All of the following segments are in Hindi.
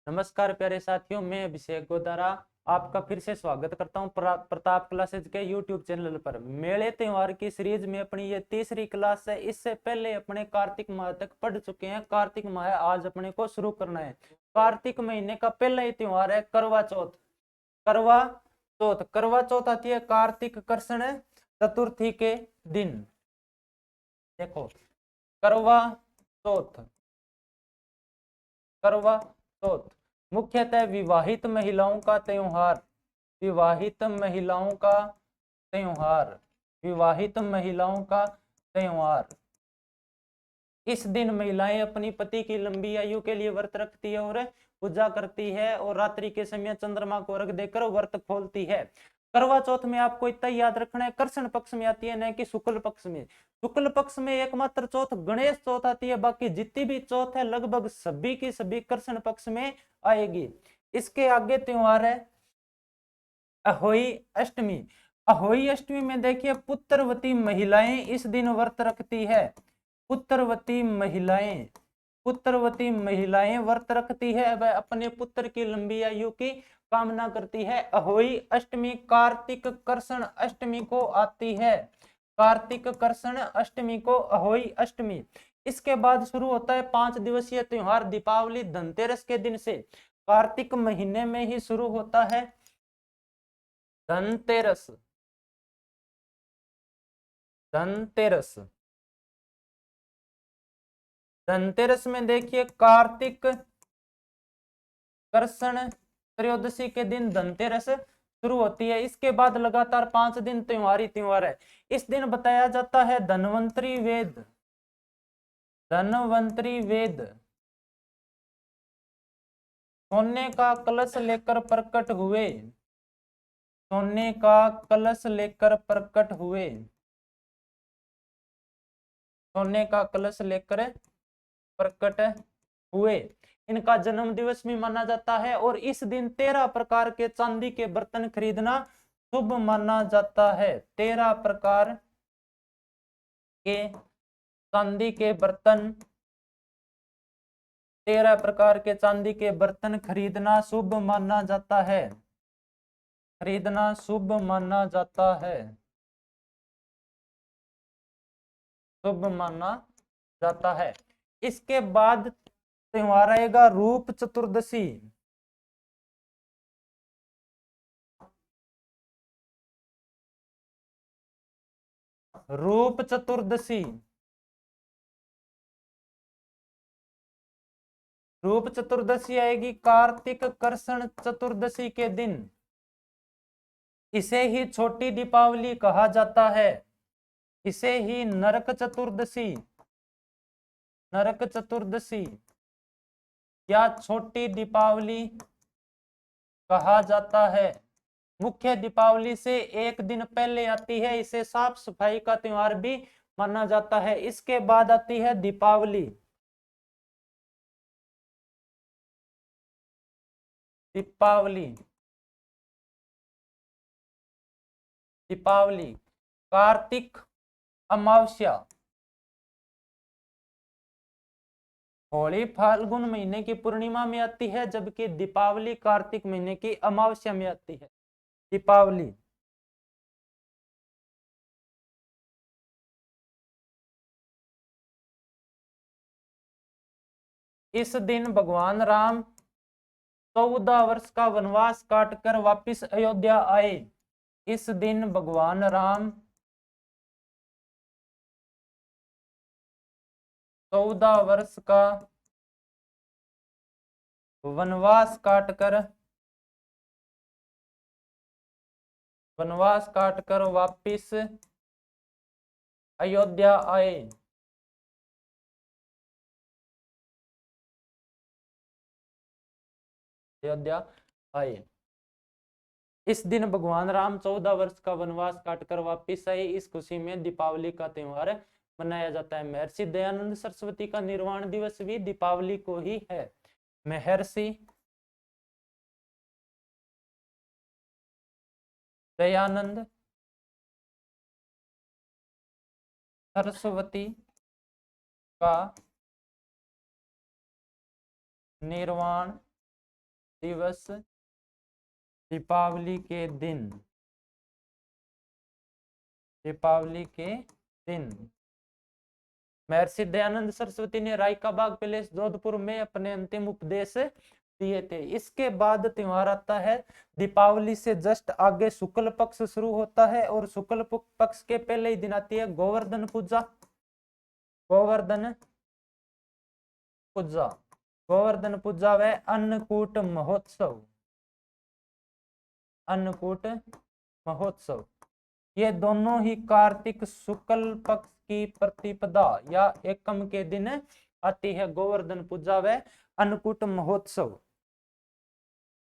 नमस्कार प्यारे साथियों, मैं अभिषेक गोदारा आपका फिर से स्वागत करता हूं प्रताप क्लासेज के यूट्यूब चैनल पर। मेले त्योहार की सीरीज में अपनी ये तीसरी क्लास है। इससे पहले अपने कार्तिक माह तक पढ़ चुके हैं। कार्तिक माह आज अपने को शुरू करना है। कार्तिक महीने का पहला ही त्योहार है करवा चौथ। करवा चौथ करवा चौथ आती है कार्तिक कृष्ण चतुर्थी के दिन। देखो, करवा चौथ, करवा चौथ मुख्यतः विवाहित महिलाओं का त्योहार। विवाहित महिलाओं का त्योहार, विवाहित महिलाओं का त्योहार। इस दिन महिलाएं अपनी पति की लंबी आयु के लिए व्रत रखती है और पूजा करती है और रात्रि के समय चंद्रमा को अर्घ देकर व्रत खोलती है। करवा चौथ में आपको इतना याद रखना है, कृष्ण पक्ष में आती है, न कि शुक्ल पक्ष में। शुक्ल पक्ष में एकमात्र चौथ गणेश चौथ आती है, बाकी जितनी भी चौथ है लगभग सभी की सभी कृष्ण पक्ष में आएगी। इसके आगे त्योहार है अहोई अष्टमी। अहोई अष्टमी में देखिए, पुत्रवती महिलाएं इस दिन व्रत रखती है। पुत्रवती महिलाएं, पुत्रवती महिलाएं व्रत रखती है, वह अपने पुत्र की लंबी आयु की कामना करती है। अहोई अष्टमी कार्तिक कृष्ण अष्टमी को आती है। कार्तिक कृष्ण अष्टमी को अहोई अष्टमी। इसके बाद शुरू होता है 5 दिवसीय त्योहार दीपावली धनतेरस के दिन से। कार्तिक महीने में ही शुरू होता है धनतेरस। धनतेरस, धनतेरस में देखिए कार्तिक कृष्ण त्रयोदशी के दिन धनतेरस शुरू होती है। इसके बाद लगातार 5 दिन त्योहार ही त्योहार है। इस दिन बताया जाता है धन्वंतरी वेद। धन्वंतरी वेद सोने का कलश लेकर प्रकट हुए। सोने का कलश लेकर प्रकट हुए। सोने का कलश लेकर प्रकट हुए। इनका जन्म दिवस भी माना जाता है और इस दिन 13 प्रकार के चांदी के बर्तन खरीदना शुभ माना जाता है। 13 प्रकार के चांदी के बर्तन, 13 प्रकार के चांदी के बर्तन खरीदना शुभ माना जाता है। खरीदना शुभ माना जाता है। शुभ माना जाता है। इसके बाद त्योहार आएगा रूप चतुर्दशी। रूप चतुर्दशी, रूप चतुर्दशी आएगी कार्तिक कृष्ण चतुर्दशी के दिन। इसे ही छोटी दीपावली कहा जाता है। इसे ही नरक चतुर्दशी, नरक चतुर्दशी या छोटी दीपावली कहा जाता है। मुख्य दीपावली से एक दिन पहले आती है। इसे साफ सफाई का त्योहार भी माना जाता है। इसके बाद आती है दीपावली। दीपावली, दीपावली कार्तिक अमावस्या। होली फाल्गुन महीने की पूर्णिमा में आती है, जबकि दीपावली कार्तिक महीने की अमावस्या में आती है। दीपावली, इस दिन भगवान राम 14 वर्ष का वनवास काटकर वापिस अयोध्या आए। इस दिन भगवान राम 14 वर्ष का वनवास काटकर वापिस अयोध्या आए। अयोध्या आए। इस दिन भगवान राम 14 वर्ष का वनवास काटकर वापिस आए। इस खुशी में दीपावली का त्योहार मनाया जाता है। महर्षि दयानंद सरस्वती का निर्वाण दिवस भी दीपावली को ही है। महर्षि दयानंद सरस्वती का निर्वाण दिवस दीपावली के दिन, दीपावली के दिन महर्षि दयानंद सरस्वती ने राय का बाग पैलेस जोधपुर में अपने अंतिम उपदेश दिए थे। इसके बाद त्योहार आता है दीपावली से जस्ट आगे शुक्ल पक्ष शुरू होता है और शुक्ल पक्ष के पहले ही दिन आती है गोवर्धन पूजा। गोवर्धन पूजा, गोवर्धन पूजा व अन्नकूट महोत्सव, अन्नकूट महोत्सव ये दोनों ही कार्तिक शुक्ल पक्ष की प्रतिपदा या एकम के दिन आती है। गोवर्धन पूजा व अन्नकूट महोत्सव,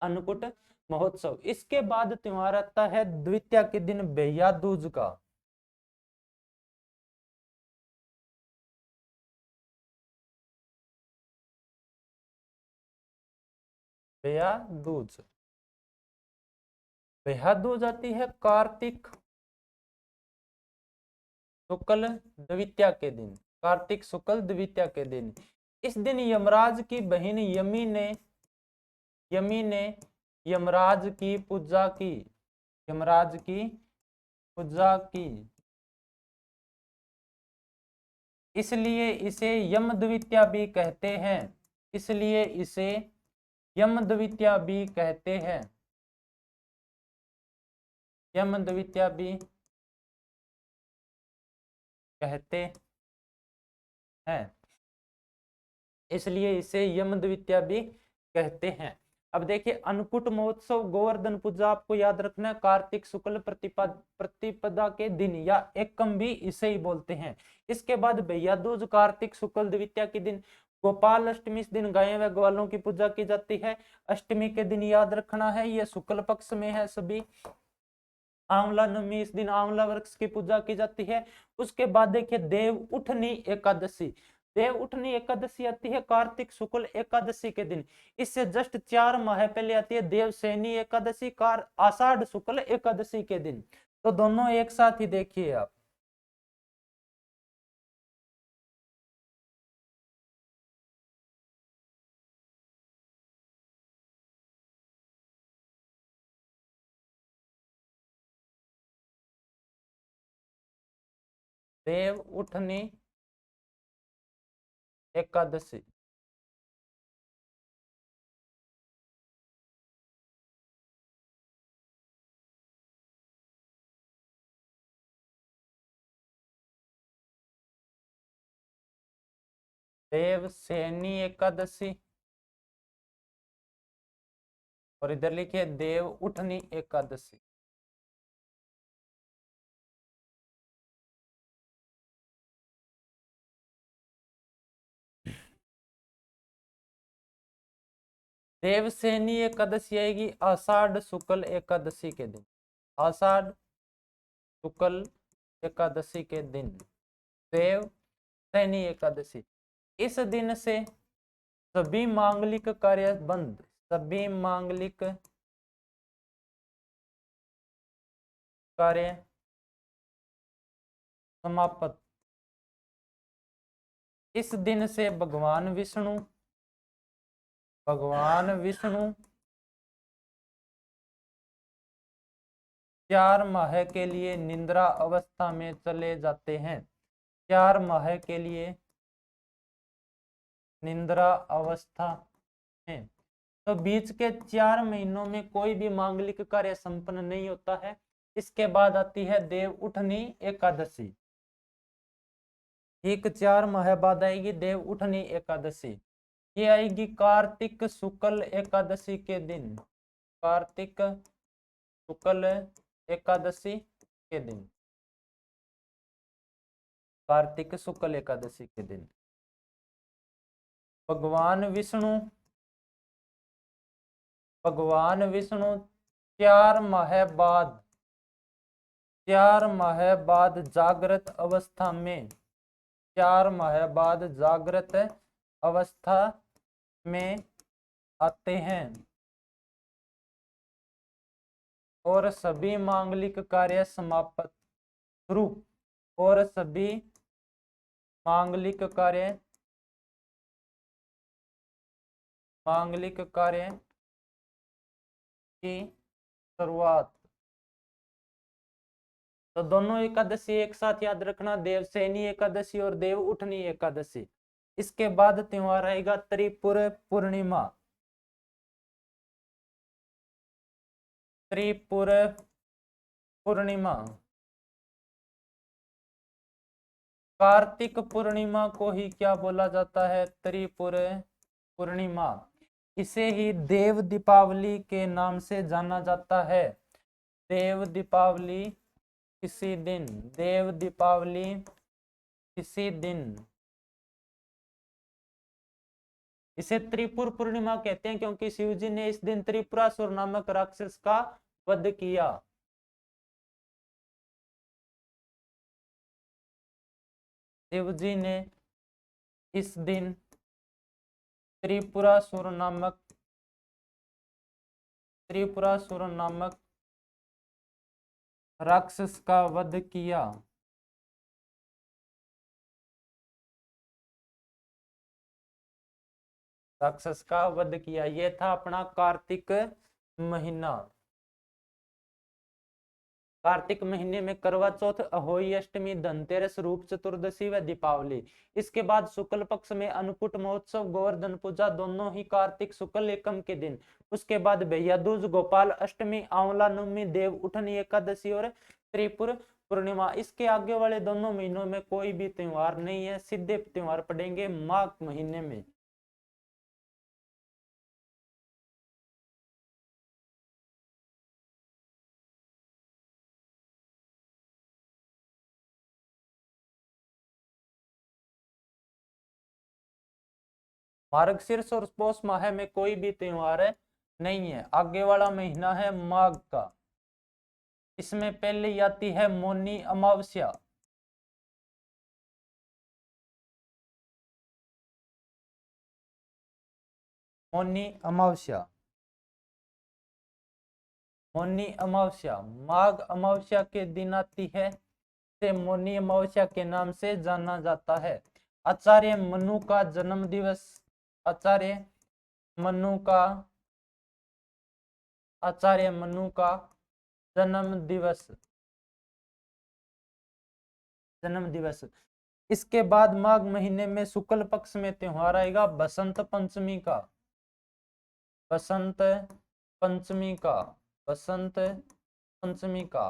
अन्नकूट महोत्सव। इसके बाद त्योहार आता है द्वितीया के दिन भैया दूज का, भैया दूज। भैया दूज आती है कार्तिक शुक्ल द्वितीया के दिन, कार्तिक शुक्ल द्वितीया के दिन। इस दिन यमराज की बहन यमी ने यमराज की पूजा की, यमराज की पूजा की, इसलिए इसे यम द्वितीया भी कहते हैं, इसलिए इसे यम द्वितीया भी कहते हैं, यम द्वितीया भी कहते हैं, इसलिए इसे यम द्वितीया भी कहते हैं। अब देखिए अन्नकूट महोत्सव गोवर्धन पूजा आपको याद रखना है, कार्तिक शुक्ल प्रतिपदा के दिन या एकम भी इसे ही बोलते हैं। इसके बाद भैया दूज कार्तिक शुक्ल द्वितीया के दिन। गोपाल अष्टमी, इस दिन गायों व ग्वालों की पूजा की जाती है। अष्टमी के दिन याद रखना है ये शुक्ल पक्ष में है सभी। आंवला नवमी, इस दिन आंवला वृक्ष की पूजा की जाती है। उसके बाद देखिए देव उठनी एकादशी, देव उठनी एकादशी आती है कार्तिक शुक्ल एकादशी के दिन। इससे जस्ट 4 माह पहले आती है देवसेनी एकादशी कार आषाढ़ शुक्ल एकादशी के दिन। तो दोनों एक साथ ही देखिए आप। देव उठनी एकादशी, देवसेनी एकादशी, और इधर लिखिए देव उठनी एकादशी। देवसेनी एकादशी आएगी आषाढ़ शुक्ल एकादशी के दिन, आषाढ़ शुक्ल एकादशी के दिन देव सैनी एकादशी। इस दिन से सभी मांगलिक कार्य बंद, सभी मांगलिक कार्य समाप्त। इस दिन से भगवान विष्णु 4 माह के लिए निद्रा अवस्था में चले जाते हैं, 4 माह के लिए निद्रा अवस्था में। तो बीच के 4 महीनों में कोई भी मांगलिक कार्य संपन्न नहीं होता है। इसके बाद आती है देव उठनी एकादशी, ठीक 4 माह बाद आएगी देव उठनी एकादशी। ये आएगी कार्तिक शुक्ल एकादशी के दिन, कार्तिक शुक्ल एकादशी के दिन, कार्तिक शुक्ल एकादशी के दिन। भगवान विष्णु 4 माह बाद, 4 माह बाद जागृत अवस्था में, 4 माह बाद जागृत अवस्था में आते हैं और सभी मांगलिक कार्य समाप्त शुरू, और सभी मांगलिक कार्य की शुरुआत। तो दोनों एकादशी एक साथ याद रखना, देवसेनी एकादशी और देव उठनी एकादशी। इसके बाद त्योहार आएगा त्रिपुर पूर्णिमा। त्रिपुर पूर्णिमा, कार्तिक पूर्णिमा को ही क्या बोला जाता है? त्रिपुर पूर्णिमा। इसे ही देव दीपावली के नाम से जाना जाता है। देव दीपावली किसी दिन, देव दीपावली किसी दिन। इसे त्रिपुर पूर्णिमा कहते हैं क्योंकि शिवजी ने इस दिन त्रिपुरासुर नामक राक्षस का वध किया। शिवजी ने इस दिन त्रिपुरासुर नामक राक्षस का वध किया। राक्षस का वध किया। यह था अपना कार्तिक महीना। कार्तिक महीने में करवा चौथ, अहोई अष्टमी, धनतेरस, रूप चतुर्दशी व दीपावली। इसके बाद शुक्ल पक्ष में अन्नकूट महोत्सव, गोवर्धन पूजा, दोनों ही कार्तिक शुक्ल एकम के दिन। उसके बाद भैया दूज, गोपाल अष्टमी, आंवला नवमी, देव उठनी एकादशी और त्रिपुर पूर्णिमा। इसके आगे वाले दोनों महीनों में कोई भी त्योहार नहीं है, सीधे त्योहार पड़ेंगे माघ महीने में। मार्गशीर्ष और पौष माह में कोई भी त्योहार नहीं है। आगे वाला महीना है माघ का। इसमें पहले आती है मौनी अमावस्या। मौनी अमावस्या, मौनी अमावस्या माघ अमावस्या के दिन आती है, से मौनी अमावस्या के नाम से जाना जाता है। आचार्य मनु का जन्म दिवस, आचार्य मनु का, आचार्य मनु का जन्म दिवस, जन्म दिवस। इसके बाद माघ महीने में शुक्ल पक्ष में त्योहार आएगा बसंत पंचमी का, बसंत पंचमी का, बसंत पंचमी का।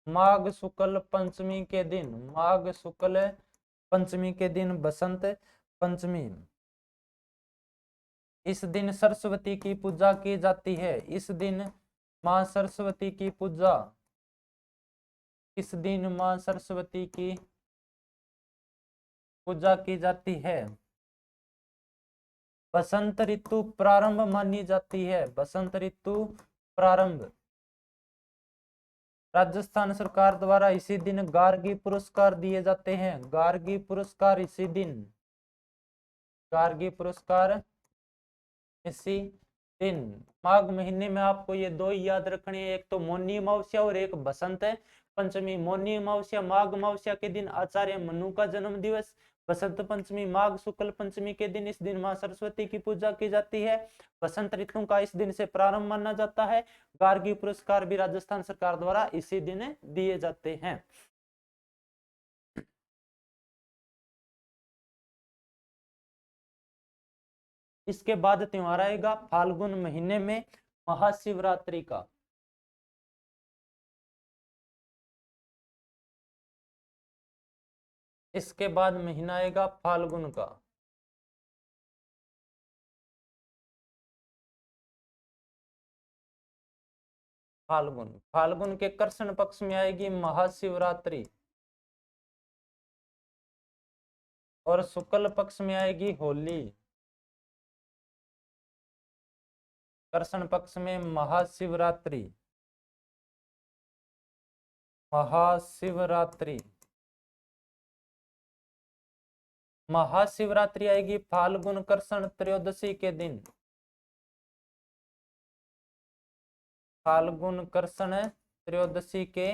माघ शुक्ल पंचमी के दिन, माघ शुक्ल पंचमी के दिन बसंत पंचमी। इस दिन सरस्वती की पूजा की जाती है। इस दिन मां सरस्वती की पूजा, इस दिन मां सरस्वती की पूजा की जाती है। बसंत ऋतु प्रारंभ मानी जाती है, बसंत ऋतु प्रारंभ। राजस्थान सरकार द्वारा इसी दिन गार्गी पुरस्कार दिए जाते हैं, गार्गी पुरस्कार इसी दिन, गार्गी पुरस्कार इसी दिन। माघ महीने में आपको ये दो ही याद रखने हैं, एक तो मौनी अमावस्या और एक बसंत पंचमी। मौनी अमावस्या माघ अमावस्या के दिन आचार्य मनु का जन्म दिवस, बसंत पंचमी माघ शुक्ल पंचमी के दिन। इस दिन मां सरस्वती की पूजा की जाती है। बसंत ऋतु का इस दिन से प्रारंभ माना जाता है। गार्गी पुरस्कार भी राजस्थान सरकार द्वारा इसी दिन दिए जाते हैं। इसके बाद त्योहार आएगा फाल्गुन महीने में महाशिवरात्रि का। इसके बाद महीना आएगा फाल्गुन का। फाल्गुन, फाल्गुन के कृष्ण पक्ष में आएगी महाशिवरात्रि और शुक्ल पक्ष में आएगी होली। कृष्ण पक्ष में महाशिवरात्रि, महाशिवरात्रि, महाशिवरात्रि आएगी फाल्गुन कृष्ण त्रयोदशी के दिन, फाल्गुन कृष्ण त्रयोदशी के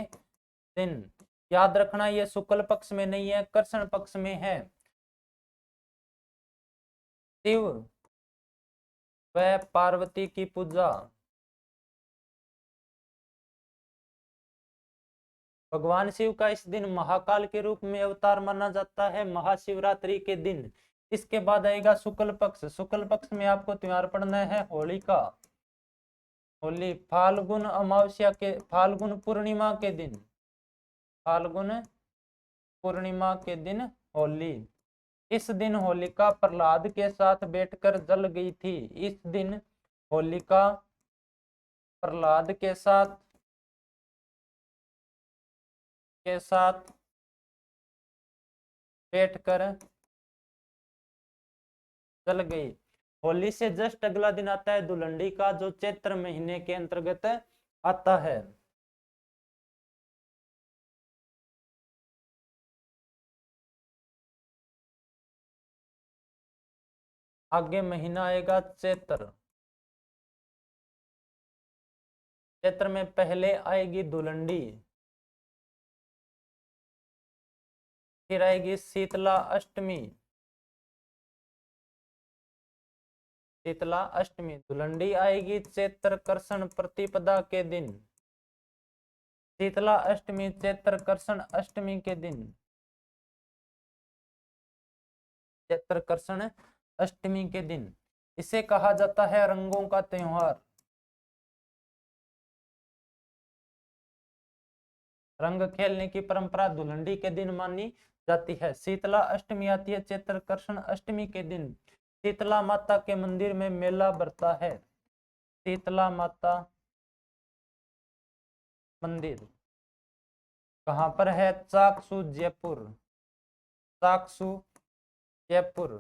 दिन। याद रखना ये शुक्ल पक्ष में नहीं है, कृष्ण पक्ष में है। शिव व पार्वती की पूजा, भगवान शिव का इस दिन महाकाल के रूप में अवतार माना जाता है महाशिवरात्रि के दिन। इसके बाद आएगा शुक्ल पक्ष। शुक्ल पक्ष में आपको त्योहार पढ़ना है होली का। होली फाल्गुन अमावस्या के, फाल्गुन पूर्णिमा के दिन, फाल्गुन पूर्णिमा के दिन होली। इस दिन होलिका प्रहलाद के साथ बैठकर जल गई थी। इस दिन होलिका प्रहलाद के साथ बैठकर जल गई। होली से जस्ट अगला दिन आता है धुलंडी का, जो चैत्र महीने के अंतर्गत आता है। आगे महीना आएगा चैत्र। चैत्र में पहले आएगी धुलंडी, फिर आएगी शीतला अष्टमी। शीतला अष्टमी, धुलंडी आएगी चैत्र कृष्ण प्रतिपदा के दिन। शीतला अष्टमी चैत्र कृष्ण अष्टमी के दिन, चैत्र कृष्ण अष्टमी के दिन। इसे कहा जाता है रंगों का त्योहार। रंग खेलने की परंपरा धुलंडी के दिन मानी जाती है। शीतला अष्टमी आती है चैत्र कृष्ण अष्टमी के दिन। शीतला माता के मंदिर में मेला भरता है। शीतला माता मंदिर कहाँ पर है? चाकसू जयपुर। चाकसू जयपुर,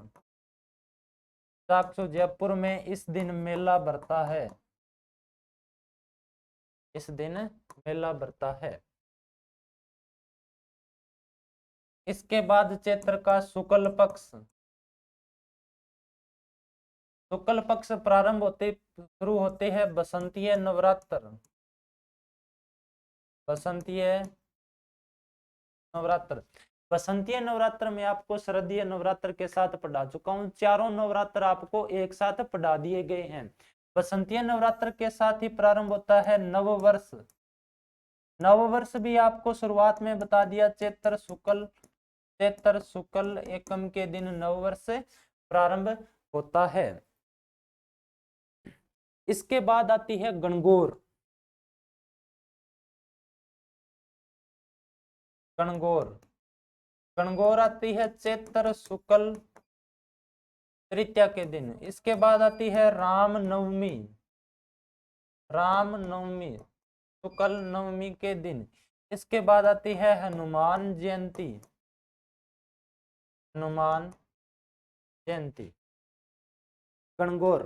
चाकसू जयपुर में इस दिन मेला भरता है। इस दिन मेला भरता है। इसके बाद चैत्र का शुक्ल पक्ष। शुक्ल पक्ष प्रारंभ होते शुरू होते हैं बसंतीय नवरात्र। बसंतीय नवरात्र, बसंतीय नवरात्र में आपको शरदीय नवरात्र के साथ पढ़ा चुका हूं। चारों नवरात्र आपको एक साथ पढ़ा दिए गए हैं। बसंतीय नवरात्र के साथ ही प्रारंभ होता है नववर्ष। नववर्ष भी आपको शुरुआत में बता दिया, चैत्र शुक्ल एकम के दिन नववर्ष प्रारंभ होता है। इसके बाद आती है गणगौर। गणगौर, गणगौर आती है चैत्र शुक्ल तृतीया के दिन। इसके बाद आती है रामनवमी। रामनवमी शुक्ल नवमी के दिन। इसके बाद आती है हनुमान जयंती। हनुमान जयंती। गणगौर,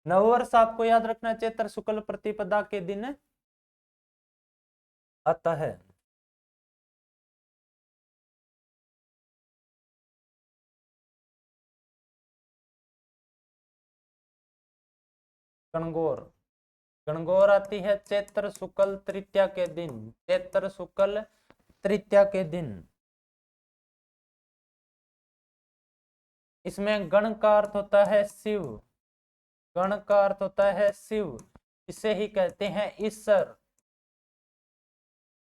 नववर्ष आपको याद रखना चैत्र शुक्ल प्रतिपदा के दिन आता है। गणगौर, गणगौर आती है चैत्र शुक्ल तृतीया के दिन। चैत्र शुक्ल तृतीया के दिन। इसमें गण का अर्थ होता है शिव। गण का अर्थ होता है शिव, इसे ही कहते हैं ईश्वर।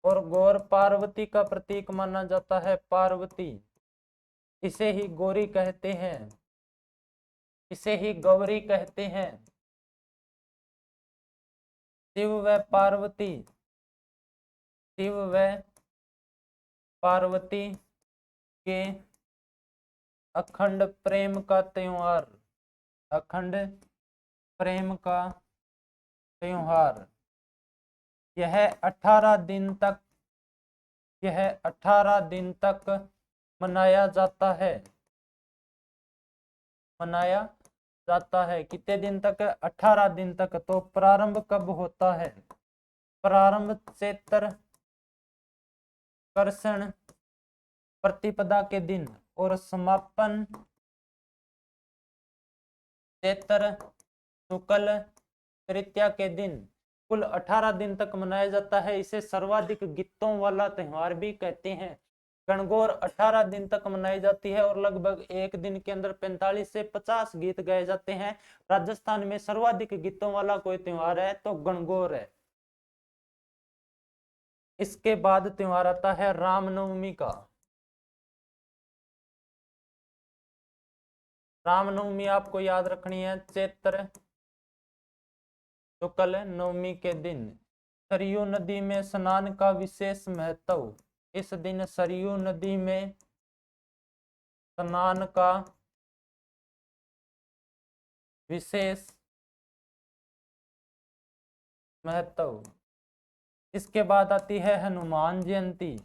और गौर पार्वती का प्रतीक माना जाता है, पार्वती। इसे ही गौरी कहते हैं, इसे ही गौरी कहते हैं। शिव व पार्वती, शिव व पार्वती के अखंड प्रेम का त्योहार। अखंड प्रेम का त्योहार। यह 18 दिन तक, यह 18 दिन तक मनाया जाता है। मनाया जाता है कितने दिन तक? 18 दिन तक। तो प्रारंभ कब होता है? प्रारंभ चैत्र कृष्ण प्रतिपदा के दिन और समापन चैत्र शुक्ल तृतीया के दिन। कुल 18 दिन तक मनाया जाता है। इसे सर्वाधिक गीतों वाला त्योहार भी कहते हैं। गणगौर 18 दिन तक मनाई जाती है और लगभग एक दिन के अंदर 45 से 50 गीत गाए जाते हैं। राजस्थान में सर्वाधिक गीतों वाला कोई त्योहार है तो गणगौर है। इसके बाद त्योहार आता है रामनवमी का। रामनवमी आपको याद रखनी है चैत्र शुक्ल नवमी के दिन सरयू नदी में स्नान का विशेष महत्व। इस दिन सरयू नदी में स्नान का विशेष महत्व। इसके बाद आती है हनुमान जयंती।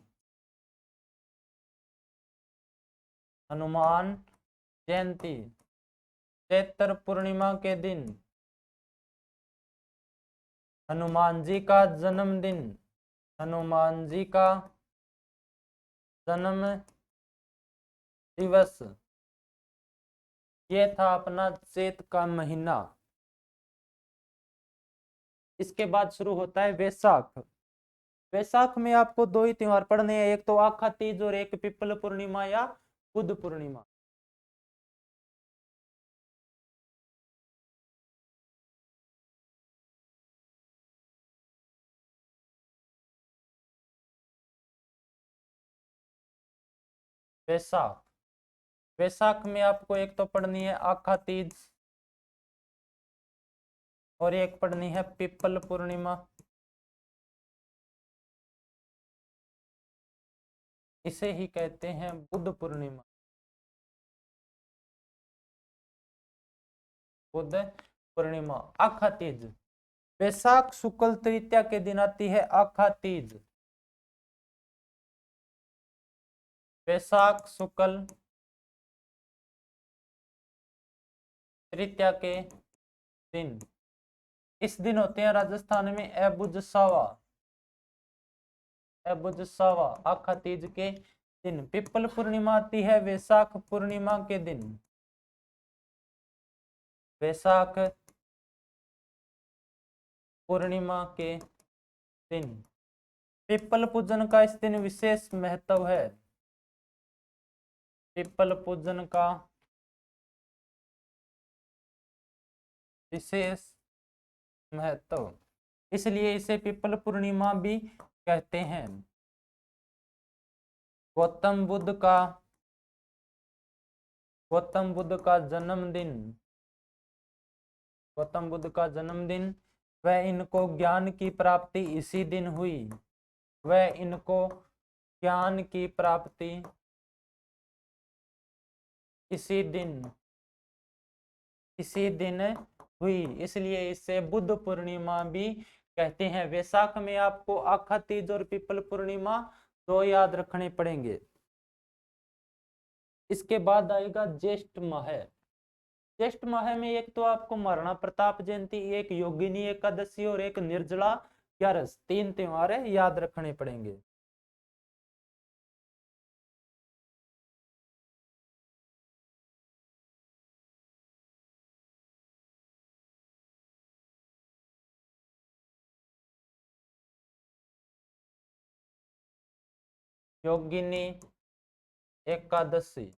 हनुमान जयंती चैत्र पूर्णिमा के दिन हनुमान जी का जन्मदिन। हनुमान जी का जन्म दिवस ये था अपना चैत का महीना। इसके बाद शुरू होता है वैशाख। वैशाख में आपको दो ही त्योहार पढ़ने हैं, एक तो आखा तीज और एक पिपल पूर्णिमा या बुध पूर्णिमा। वैशाख वैशाख में आपको एक तो पढ़नी है आखा तीज और एक पढ़नी है पिपल पूर्णिमा। इसे ही कहते हैं बुध पूर्णिमा। बुध पूर्णिमा आखा तीज। वैशाख शुक्ल तृतीया के दिन आती है आखा तीज। वैशाख शुक्ल तृतीया के दिन। इस दिन होते हैं राजस्थान में अबुझ सावा। अबुझ सावा आखा तीज के दिन। पिपल पूर्णिमा आती है वैशाख पूर्णिमा के दिन। वैशाख पूर्णिमा के दिन पिपल पूजन का इस दिन विशेष महत्व है। पिपल पूजन का विशेष महत्व, इसलिए इसे पिपल पूर्णिमा भी कहते हैं। गौतम बुद्ध का जन्मदिन। गौतम बुद्ध का जन्मदिन वह इनको ज्ञान की प्राप्ति इसी दिन हुई। वह इनको ज्ञान की प्राप्ति इसी दिन हुई, इसलिए इसे बुद्ध पूर्णिमा भी कहते हैं। वैशाख में आपको आखा तीज और पिपल पूर्णिमा दो याद रखने पड़ेंगे। इसके बाद आएगा ज्येष्ठ माह। ज्येष्ठ माह में एक तो आपको महाराणा प्रताप जयंती, एक योगिनी एकादशी और एक निर्जला ग्यारस, तीन त्योहार याद रखने पड़ेंगे। योगिनी एकादशी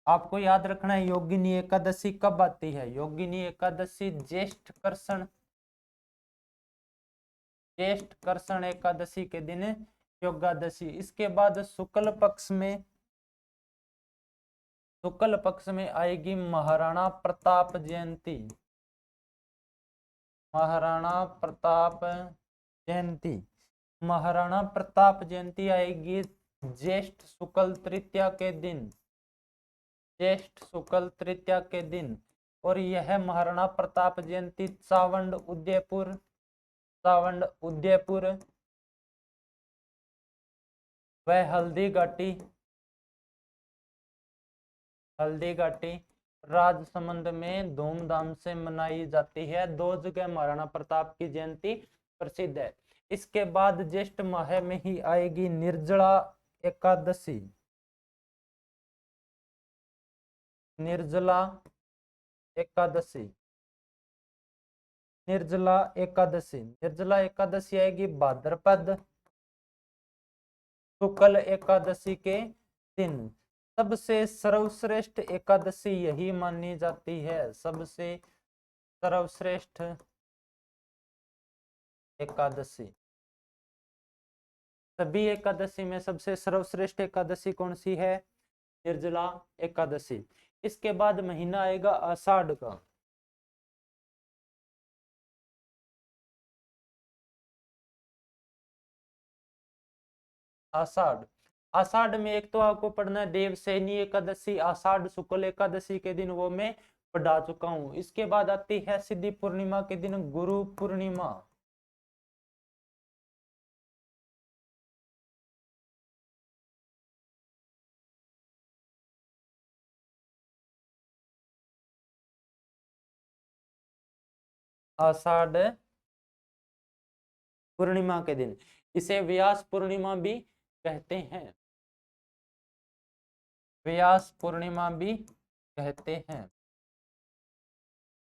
आपको याद रखना है। योगिनी एकादशी कब आती है? योगिनी एकादशी ज्येष्ठ कृष्ण एकादशी के दिन योगादशी। इसके बाद शुक्ल पक्ष में आएगी महाराणा प्रताप जयंती। महाराणा प्रताप जयंती आएगी ज्येष्ठ शुक्ल तृतीया के दिन। ज्येष्ठ शुक्ल तृतीया के दिन। और यह महाराणा प्रताप जयंती सावंड उदयपुर व हल्दी घाटी राजसमंद में धूमधाम से मनाई जाती है। दो जगह महाराणा प्रताप की जयंती प्रसिद्ध है। इसके बाद ज्येष्ठ माह में ही आएगी निर्जला एकादशी। निर्जला एकादशी आएगी भाद्रपद शुक्ल एकादशी के दिन। सबसे सर्वश्रेष्ठ एकादशी यही मानी जाती है। सबसे सर्वश्रेष्ठ एकादशी। सभी एकादशी में सबसे सर्वश्रेष्ठ एकादशी कौन सी है? निर्जला एकादशी। इसके बाद महीना आएगा आषाढ़ का। आषाढ़, आषाढ़ में एक तो आपको पढ़ना है देवशयनी एकादशी, आषाढ़ शुक्ल एकादशी के दिन, वो मैं पढ़ा चुका हूं। इसके बाद आती है सिद्धि पूर्णिमा के दिन गुरु पूर्णिमा। आषाढ़ पूर्णिमा के दिन, इसे व्यास पूर्णिमा भी कहते हैं, व्यास पूर्णिमा भी कहते हैं,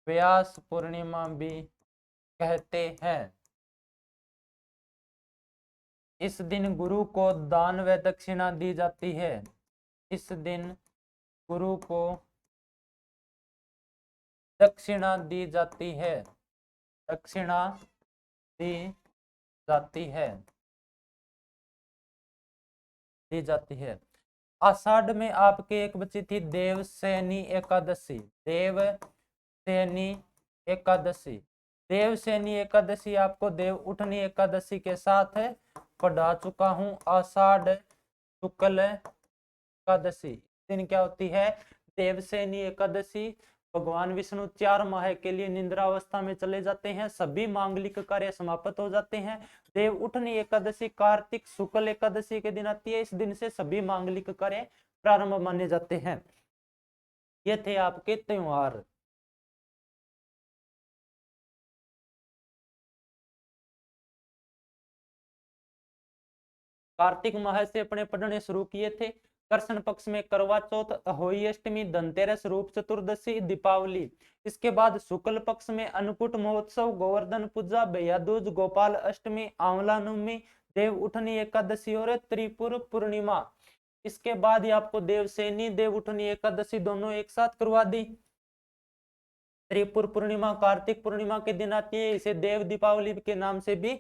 व्यास पूर्णिमा भी कहते हैं। इस दिन गुरु को दान व दक्षिणा दी जाती है। इस दिन गुरु को दक्षिणा दी जाती है, दक्षिणा दी जाती है, दी जाती है। आषाढ़ में आपके एक बची थी देवशयनी एकादशी, देवशयनी एकादशी। देवशयनी एकादशी आपको देव उठनी एकादशी के साथ पढ़ा चुका हूं। आषाढ़ शुक्ल एकादशी दिन क्या होती है? देवशयनी एकादशी। भगवान विष्णु 4 माह के लिए निद्रावस्था में चले जाते हैं, सभी मांगलिक कार्य समाप्त हो जाते हैं। देव उठनी एकादशी कार्तिक शुक्ल एकादशी के दिन आती है। इस दिन से सभी मांगलिक कार्य प्रारंभ माने जाते हैं। ये थे आपके त्योहार। कार्तिक माह से अपने पढ़ने शुरू किए थे। कृष्ण पक्ष में करवा चौथ, अहोई अष्टमी, धनतेरस, रूप चतुर्दशी, दीपावली। इसके बाद शुक्ल पक्ष में अन्नकूट महोत्सव, गोवर्धन पूजा, भैया दूज, गोपाल अष्टमी, आंवला नवमी, देव उठनी एकादशी और त्रिपुर पूर्णिमा। इसके बाद ही आपको देवशयनी देव उठनी एकादशी दोनों एक साथ करवा दी। त्रिपुर पूर्णिमा कार्तिक पूर्णिमा के दिन आती है, इसे देव दीपावली के नाम से भी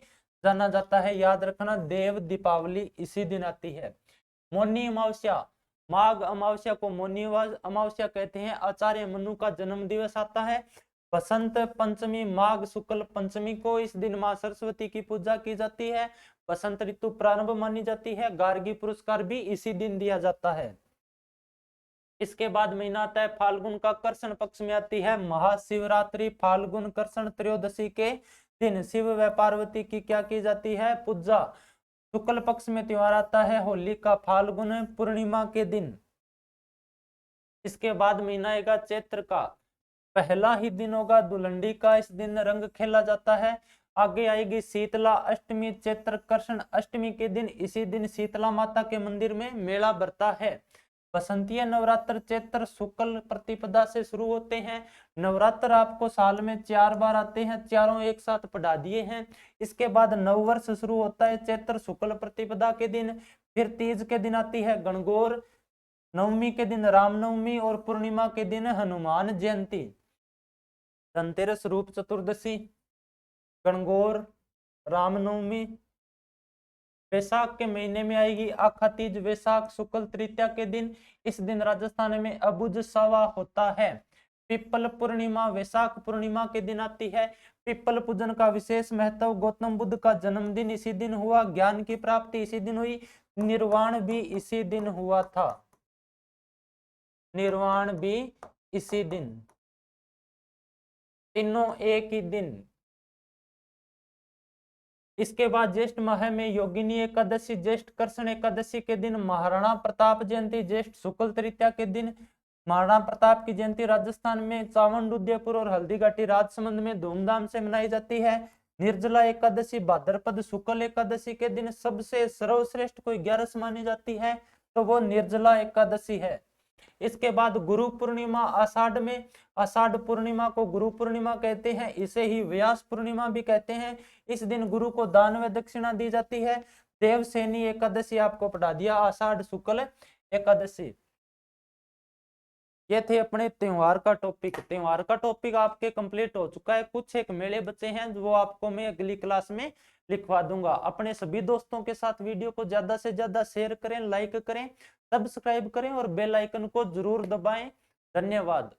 जाना जाता है। याद रखना, देव दीपावली इसी दिन आती है। मौनी अमावस्या, माघ अमावस्या को मौनी अमावस्या कहते हैं। आचार्य मनु का जन्म दिवस आता है। बसंत पंचमी, माघ शुक्ल पंचमी को इस दिन मां सरस्वती की पूजा की जाती है। बसंत ऋतु प्रारंभ मानी जाती है। गार्गी पुरस्कार भी इसी दिन दिया जाता है। इसके बाद महीना आता है फाल्गुन का, कृष्ण पक्ष में आती है महाशिवरात्रि। फाल्गुन कृष्ण त्रयोदशी के दिन शिव व पार्वती की क्या की जाती है? पूजा। शुक्ल पक्ष में त्योहार आता है होली का, फाल्गुन पूर्णिमा के दिन। इसके बाद महीना आएगा चैत्र का, पहला ही दिन होगा धुलंडी का, इस दिन रंग खेला जाता है। आगे आएगी शीतला अष्टमी, चैत्र कृष्ण अष्टमी के दिन, इसी दिन शीतला माता के मंदिर में मेला भरता है। बसंतीय नवरात्र चैत्र शुक्ल प्रतिपदा से शुरू होते हैं। नवरात्र आपको साल में 4 बार आते हैं, चारों एक साथ पढ़ा दिए हैं। इसके बाद नववर्ष शुरू होता है चैत्र शुक्ल प्रतिपदा के दिन। फिर तीज के दिन आती है गणगौर, नवमी के दिन रामनवमी और पूर्णिमा के दिन हनुमान जयंती। धनतेरस, रूप चतुर्दशी, गणगौर, रामनवमी। वैशाख के महीने में आएगी आखा तीज, वैशाख शुक्ल तृतीया के दिन। इस दिन राजस्थान में अबुझ सावा होता है। पिपल पूर्णिमा वैशाख पूर्णिमा के दिन आती है। पिपल पूजन का विशेष महत्व, गौतम बुद्ध का जन्मदिन इसी दिन हुआ, ज्ञान की प्राप्ति इसी दिन हुई, निर्वाण भी इसी दिन हुआ था, निर्वाण भी इसी दिन, तीनों एक ही दिन। इसके बाद ज्येष्ठ माह में योगिनी एकादशी, ज्येष्ठ कृष्ण एकादशी के दिन महाराणा प्रताप जयंती, ज्येष्ठ शुक्ल तृतीया के दिन महाराणा प्रताप की जयंती राजस्थान में चावंड, उदयपुर और हल्दीघाटी राजसमंद में धूमधाम से मनाई जाती है। निर्जला एकादशी भाद्रपद शुक्ल एकादशी के दिन सबसे सर्वश्रेष्ठ कोई 11 मानी जाती है तो वो निर्जला एकादशी है। इसके बाद गुरु पूर्णिमा आषाढ़ में, आषाढ़ पूर्णिमा को गुरु पूर्णिमा कहते हैं, इसे ही व्यास पूर्णिमा भी कहते हैं। इस दिन गुरु को दान व दक्षिणा दी जाती है। देवशयनी एकादशी आपको पढ़ा दिया, आषाढ़ शुक्ल एकादशी। ये थे अपने त्योहार का टॉपिक। त्योहार का टॉपिक आपके कंप्लीट हो चुका है, कुछ एक मेले बचे हैं जो आपको मैं अगली क्लास में लिखवा दूंगा। अपने सभी दोस्तों के साथ वीडियो को ज्यादा से ज्यादा शेयर करें, लाइक करें, सब्सक्राइब करें और बेल आइकन को जरूर दबाएं। धन्यवाद।